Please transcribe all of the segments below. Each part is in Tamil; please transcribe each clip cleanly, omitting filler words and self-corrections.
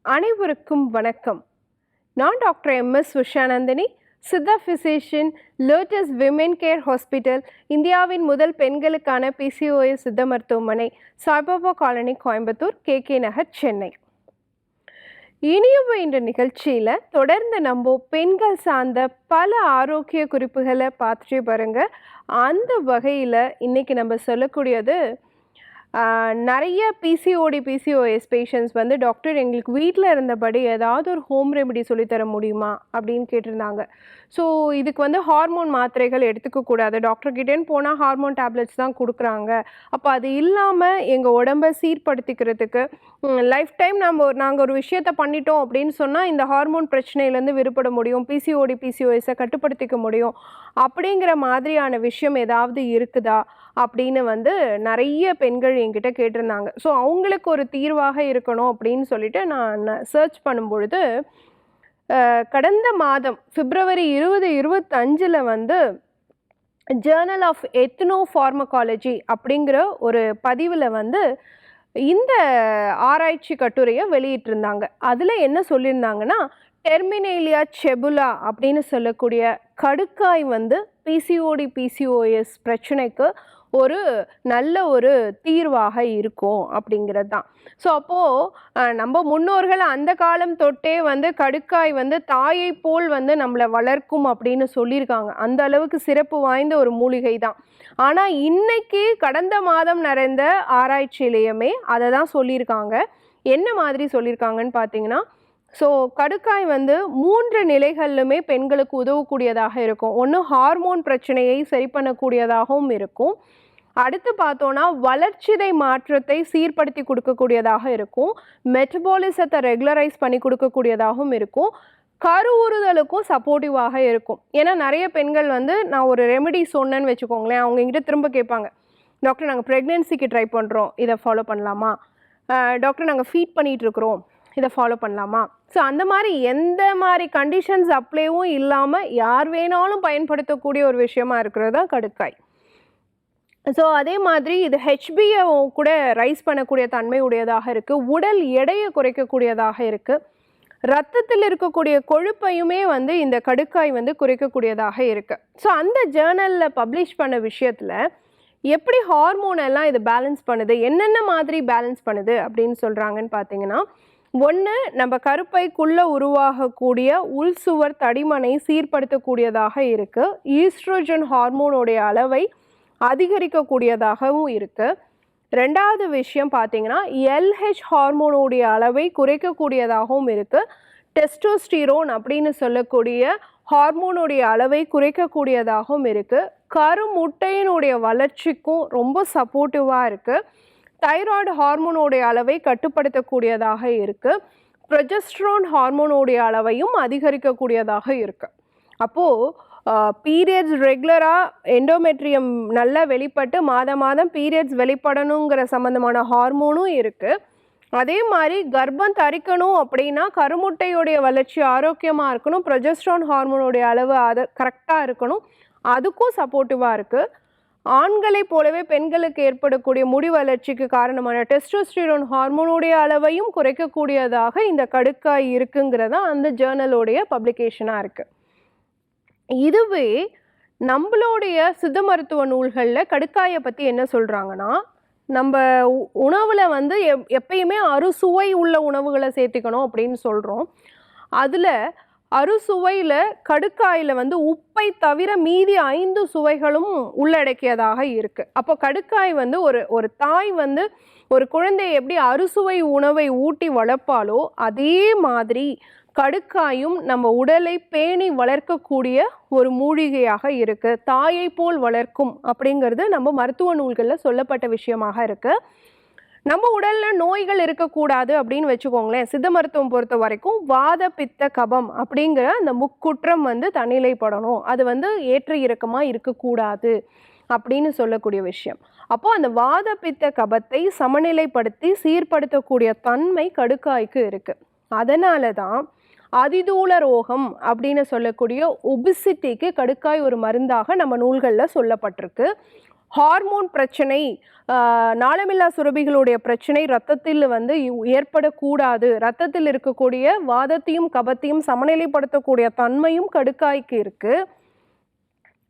அனைவருக்கும் வணக்கம். நான் doctor MS. Usha Nandhini, Siddha physician, lotus women care hospital, இந்தியாவின் முதல் பெண்களுக்கான பிசிஓஎஸ் சித்த மருத்துவமனை, சாய்பாபா காலனி, கோயம்புத்தூர், கே நகர், சென்னை. இனியும் இந்த நிகழ்ச்சியில் தொடர்ந்து நம்ம பெண்கள் சார்ந்த பல ஆரோக்கிய குறிப்புகளை பார்த்துட்டே பாருங்க. அந்த வகையில் இன்னைக்கு நம்ம சொல்லக்கூடியது நிறைய பிசிஓஎஸ் பேஷண்ட்ஸ் வந்து டாக்டர் எங்களுக்கு வீட்டில் இருந்தபடி ஏதாவது ஒரு ஹோம் ரெமெடி சொல்லித்தர முடியுமா அப்படின்னு கேட்டிருந்தாங்க. ஸோ இதுக்கு வந்து ஹார்மோன் மாத்திரைகள் எடுத்துக்கக்கூடாது, டாக்டர்கிட்டேன்னு போனால் ஹார்மோன் டேப்லெட்ஸ் தான் கொடுக்குறாங்க. அப்போ அது இல்லாமல் எங்கள் உடம்பை சீர்படுத்திக்கிறதுக்கு லைஃப் டைம் நாங்கள் ஒரு விஷயத்தை பண்ணிட்டோம் அப்படின்னு சொன்னால் இந்த ஹார்மோன் பிரச்சனையிலேருந்து விடுபட முடியும், பிசிஓஎஸை கட்டுப்படுத்திக்க முடியும் அப்படிங்கிற மாதிரியான விஷயம் ஏதாவது இருக்குதா அப்படின்னு வந்து நிறைய பெண்கள் என்கிட்ட கேட்டிருந்தாங்க. ஸோ அவங்களுக்கு ஒரு தீர்வாக இருக்கணும் அப்படின்னு சொல்லிட்டு நான் சர்ச் பண்ணும்பொழுது கடந்த மாதம் பிப்ரவரி 2025 வந்து ஜேர்னல் ஆஃப் எத்னோ ஃபார்மகாலஜி அப்படிங்கிற ஒரு பதிவில் வந்து இந்த ஆராய்ச்சி கட்டுரையை வெளியிட்டிருந்தாங்க. அதில் என்ன சொல்லியிருந்தாங்கன்னா, டெர்மினேலியா செபுலா அப்படின்னு சொல்லக்கூடிய கடுக்காய் வந்து பிசிஓஎஸ் பிரச்சனைக்கு ஒரு நல்ல ஒரு தீர்வாக இருக்கும் அப்படிங்கிறது தான். ஸோ அப்போது நம்ம முன்னோர்கள் அந்த காலம் தொட்டே வந்து கடுக்காய் வந்து தாயை போல் வந்து நம்மளை வளர்க்கும் அப்படின்னு சொல்லியிருக்காங்க. அந்த அளவுக்கு சிறப்பு வாய்ந்த ஒரு மூலிகை தான். ஆனால் இன்னைக்கு கடந்த மாதம் நிறைந்த ஆராய்ச்சியிலையுமே அதை தான் சொல்லியிருக்காங்க. என்ன மாதிரி சொல்லியிருக்காங்கன்னு பார்த்தீங்கன்னா, ஸோ கடுக்காய் வந்து 3 நிலைகளிலுமே பெண்களுக்கு உதவக்கூடியதாக இருக்கும். ஒன்று ஹார்மோன் பிரச்சனையை சரி பண்ணக்கூடியதாகவும் இருக்கும். அடுத்து பார்த்தோன்னா வளர்ச்சிதை மாற்றத்தை சீர்படுத்தி கொடுக்கக்கூடியதாக இருக்கும். மெட்டபாலிசத்தை ரெகுலரைஸ் பண்ணி கொடுக்கக்கூடியதாகவும் இருக்கும். கருவுறுதலுக்கும் சப்போர்ட்டிவாக இருக்கும். ஏன்னா நிறைய பெண்கள் வந்து நான் ஒரு ரெமெடி சொன்னேன்னு வச்சுக்கோங்களேன், அவங்க எங்கிட்ட திரும்ப கேட்பாங்க, டாக்டர் நாங்கள் ப்ரெக்னென்சிக்கு ட்ரை பண்ணுறோம், இதை ஃபாலோ பண்ணலாமா? டாக்டர் நாங்கள் ஃபீட் பண்ணிகிட்ருக்குறோம், இதை ஃபாலோ பண்ணலாமா? ஸோ அந்த மாதிரி எந்த மாதிரி கண்டிஷன்ஸ் அப்ளைவும் இல்லாமல் யார் வேணாலும் பயன்படுத்தக்கூடிய ஒரு விஷயமா இருக்கிறது தான் கடுக்காய். ஸோ அதே மாதிரி இது ஹெச்பியை கூட ரைஸ் பண்ணக்கூடிய தன்மை உடையதாக இருக்குது. உடல் எடையை குறைக்கக்கூடியதாக இருக்குது. ரத்தத்தில் இருக்கக்கூடிய கொழுப்பையுமே வந்து இந்த கடுக்காய் வந்து குறைக்கக்கூடியதாக இருக்குது. ஸோ அந்த ஜேர்னலில் பப்ளிஷ் பண்ண விஷயத்தில் எப்படி ஹார்மோன் எல்லாம் இது பேலன்ஸ் பண்ணுது, என்னென்ன மாதிரி பேலன்ஸ் பண்ணுது அப்படின்னு சொல்கிறாங்கன்னு பார்த்தீங்கன்னா, ஒன்று நம்ம கருப்பைக்குள்ளே உருவாகக்கூடிய உள்சுவர் தடிமனை சீர்படுத்தக்கூடியதாக இருக்குது. ஈஸ்ட்ரோஜன் ஹார்மோனுடைய அளவை அதிகரிக்கக்கூடியதாகவும் இருக்குது. ரெண்டாவது விஷயம் பார்த்தீங்கன்னா, எல்ஹெச் ஹார்மோனுடைய அளவை குறைக்கக்கூடியதாகவும் இருக்குது. டெஸ்டோஸ்டிரோன் அப்படின்னு சொல்லக்கூடிய ஹார்மோனுடைய அளவை குறைக்கக்கூடியதாகவும் இருக்குது. கருமுட்டையினுடைய வளர்ச்சிக்கும் ரொம்ப சப்போர்ட்டிவாக இருக்குது. தைராய்டு ஹார்மோனுடைய அளவை கட்டுப்படுத்தக்கூடியதாக இருக்குது. ப்ரொஜெஸ்ட்ரோன் ஹார்மோனுடைய அளவையும் அதிகரிக்கக்கூடியதாக இருக்குது. அப்போது பீரியட்ஸ் ரெகுலராக எண்டோமெட்ரியம் நல்லா வெளிப்பட்டு மாதம் பீரியட்ஸ் வெளிப்படணுங்கிற சம்மந்தமான ஹார்மோனும் இருக்குது. அதே மாதிரி கர்ப்பம் தரிக்கணும் அப்படின்னா கருமுட்டையுடைய வளர்ச்சி ஆரோக்கியமாக இருக்கணும், ப்ரொஜெஸ்ட்ரான் ஹார்மோனுடைய அளவு அது கரெக்டாக இருக்கணும், அதுக்கும் சப்போர்ட்டிவாக இருக்குது. ஆண்களை போலவே பெண்களுக்கு ஏற்படக்கூடிய முடி வளர்ச்சிக்கு காரணமான டெஸ்டோஸ்டிரோன் ஹார்மோனுடைய அளவையும் குறைக்கக்கூடியதாக இந்த கடுக்காய் இருக்குங்கிறதா அந்த ஜேர்னலோடைய பப்ளிகேஷனாக இருக்குது. இதுவே நம்மளுடைய சித்த மருத்துவ நூல்களில் கடுக்காயை பற்றி என்ன சொல்கிறாங்கன்னா, நம்ம உணவில் வந்து எப்பயுமே அறுசுவை உள்ள உணவுகளை சேர்த்துக்கணும் அப்படின்னு சொல்கிறோம். அதில் அறுசுவையில் கடுக்காயில் வந்து உப்பை தவிர மீதி 5 சுவைகளும் உள்ளடக்கியதாக இருக்குது. அப்போ கடுக்காய் வந்து ஒரு தாய் வந்து ஒரு குழந்தையை எப்படி அறுசுவை உணவை ஊட்டி வளர்ப்பாலோ அதே மாதிரி கடுக்காயும் நம்ம உடலை பேணி வளர்க்கக்கூடிய ஒரு மூலிகையாக இருக்குது. தாயை போல் வளர்க்கும் அப்படிங்கிறது நம்ம மருத்துவ நூல்களில் சொல்லப்பட்ட விஷயமாக இருக்குது. நம்ம உடலில் நோய்கள் இருக்கக்கூடாது அப்படின்னு வச்சுக்கோங்களேன். சித்த மருத்துவம் பொறுத்த வரைக்கும் வாத பித்த கபம் அப்படிங்கிற அந்த முக்குற்றம் வந்து தன்னிலைப்படணும், அது வந்து ஏற்ற இறக்கமாக இருக்கக்கூடாது அப்படின்னு சொல்லக்கூடிய விஷயம். அப்போது அந்த வாத பித்த கபத்தை சமநிலைப்படுத்தி சீர்படுத்தக்கூடிய தன்மை கடுக்காய்க்கு இருக்குது. அதனால தான் அதிதூல ரோகம் அப்படின்னு சொல்லக்கூடிய ஒபிசிட்டிக்கு கடுக்காய் ஒரு மருந்தாக நம்ம நூல்களில் சொல்லப்பட்டிருக்கு. ஹார்மோன் பிரச்சனை, நாளமில்லா சுரபிகளுடைய பிரச்சனை ரத்தத்தில் வந்து ஏற்படக்கூடாது. ரத்தத்தில் இருக்கக்கூடிய வாதத்தையும் கபத்தையும் சமநிலைப்படுத்தக்கூடிய தன்மையும் கடுக்காய்க்கு இருக்கு.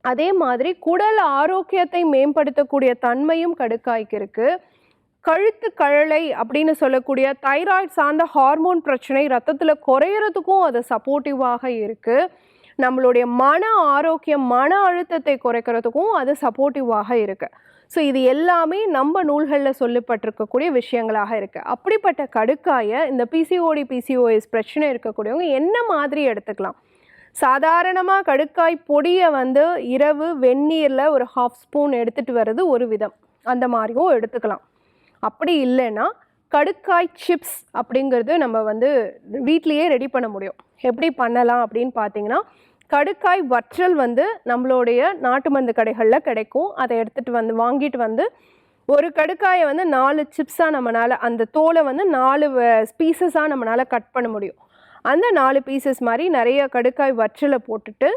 அதே மாதிரி குடல் ஆரோக்கியத்தை மேம்படுத்தக்கூடிய தன்மையும் கடுக்காய்க்கு இருக்கு. கழுத்து கழலை அப்படின்னு சொல்லக்கூடிய தைராய்டு சார்ந்த ஹார்மோன் பிரச்சனை ரத்தத்தில் குறையிறதுக்கும் அது சப்போர்ட்டிவாக இருக்கு. நம்மளுடைய மன ஆரோக்கியம், மன அழுத்தத்தை குறைக்கிறதுக்கும் அது சப்போர்ட்டிவாக இருக்கு. ஸோ இது எல்லாமே நம்ம நூல்களில் சொல்லப்பட்டிருக்கக்கூடிய விஷயங்களாக இருக்குது. அப்படிப்பட்ட கடுக்காயை இந்த பிசிஓடி பிசிஓஎஸ் பிரச்சனை இருக்கக்கூடியவங்க என்ன மாதிரி எடுத்துக்கலாம்? சாதாரணமாக கடுக்காய் பொடியை வந்து இரவு வெந்நீரில் ஒரு 1/2 ஸ்பூன் எடுத்துகிட்டு வர்றது ஒரு விதம், அந்த மாதிரியும் எடுத்துக்கலாம். அப்படி இல்லைன்னா கடுக்காய் சிப்ஸ் அப்படிங்கிறது நம்ம வந்து வீட்லேயே ரெடி பண்ண முடியும். எப்படி பண்ணலாம் அப்படின்னு பார்த்தீங்கன்னா, கடுக்காய் வற்றல் வந்து நம்மளுடைய நாட்டு மருந்து கடைகளில் கிடைக்கும். அதை எடுத்துகிட்டு வந்து வாங்கிட்டு வந்து ஒரு கடுக்காயை வந்து 4 சிப்ஸாக நம்மளால், அந்த தோலை வந்து 4 பீசஸாக நம்மளால் கட் பண்ண முடியும். அந்த 4 பீசஸ் மாதிரி நிறைய கடுக்காய் வற்றலை போட்டுட்டு,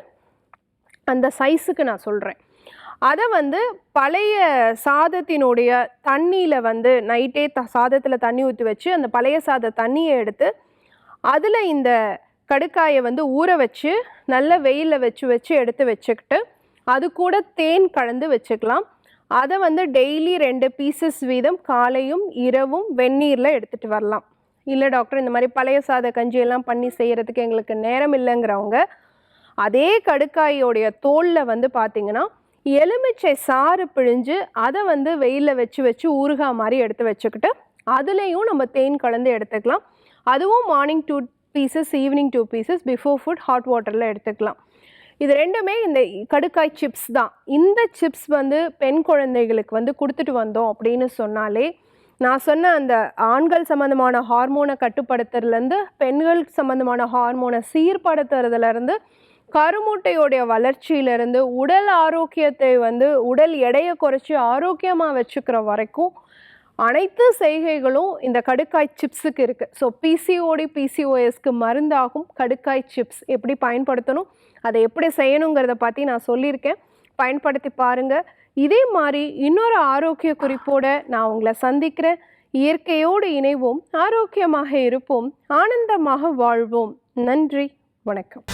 அந்த சைஸுக்கு நான் சொல்கிறேன், அதை வந்து பழைய சாதத்தினுடைய தண்ணியில் வந்து நைட்டே சாதத்தில் தண்ணி ஊற்றி வச்சு அந்த பழைய சாத தண்ணியை எடுத்து அதில் இந்த கடுக்காயை வந்து ஊற வச்சு நல்ல வெயிலில் வச்சு எடுத்து வச்சுக்கிட்டு அது கூட தேன் கலந்து வச்சுக்கலாம். அதை வந்து டெய்லி 2 பீசஸ் வீதம் காலையும் இரவும் வெந்நீரில் எடுத்துகிட்டு வரலாம். இல்லை டாக்டர், இந்த மாதிரி பழைய சாத கஞ்சியெல்லாம் பண்ணி செய்கிறதுக்கு எங்களுக்கு நேரம் இல்லைங்கிறவங்க அதே கடுக்காயோடைய தோலில் வந்து பார்த்திங்கன்னா எலுமிச்சை சாறு பிழிஞ்சு அதை வந்து வெயிலில் வச்சு ஊறுகாய் மாதிரி எடுத்து வச்சுக்கிட்டு அதுலேயும் நம்ம தேன் கலந்து எடுத்துக்கலாம். அதுவும் morning 2 pieces, evening 2 pieces, before food hot வாட்டரில் எடுத்துக்கலாம். இது ரெண்டுமே இந்த கடுக்காய் சிப்ஸ் தான். இந்த சிப்ஸ் வந்து பெண் குழந்தைகளுக்கு வந்து கொடுத்துட்டு வந்தோம் அப்படின்னு சொன்னாலே, நான் சொன்ன அந்த ஆண்கள் சம்மந்தமான ஹார்மோனை கட்டுப்படுத்துறதுலேருந்து பெண்கள் சம்மந்தமான ஹார்மோனை சீர்படுத்துறதுலேருந்து கருமுட்டையோடைய வளர்ச்சியிலேருந்து உடல் ஆரோக்கியத்தை வந்து உடல் எடையை குறைச்சி ஆரோக்கியமாக வச்சுக்கிற வரைக்கும் அனைத்து செய்கைகளும் இந்த கடுக்காய் சிப்ஸுக்கு இருக்குது. ஸோ பிசிஓடி பிசிஓஎஸ்க்கு மருந்தாகும் கடுக்காய் சிப்ஸ் எப்படி பயன்படுத்தணும், அதை எப்படி செய்யணுங்கிறத பற்றி நான் சொல்லியிருக்கேன். பயன்படுத்தி பாருங்கள். இதே மாதிரி இன்னொரு ஆரோக்கிய குறிப்போடு நான் உங்களை சந்திக்கிறேன். இயற்கையோடு இணைவோம், ஆரோக்கியமாக இருப்போம், ஆனந்தமாக வாழ்வோம். நன்றி, வணக்கம்.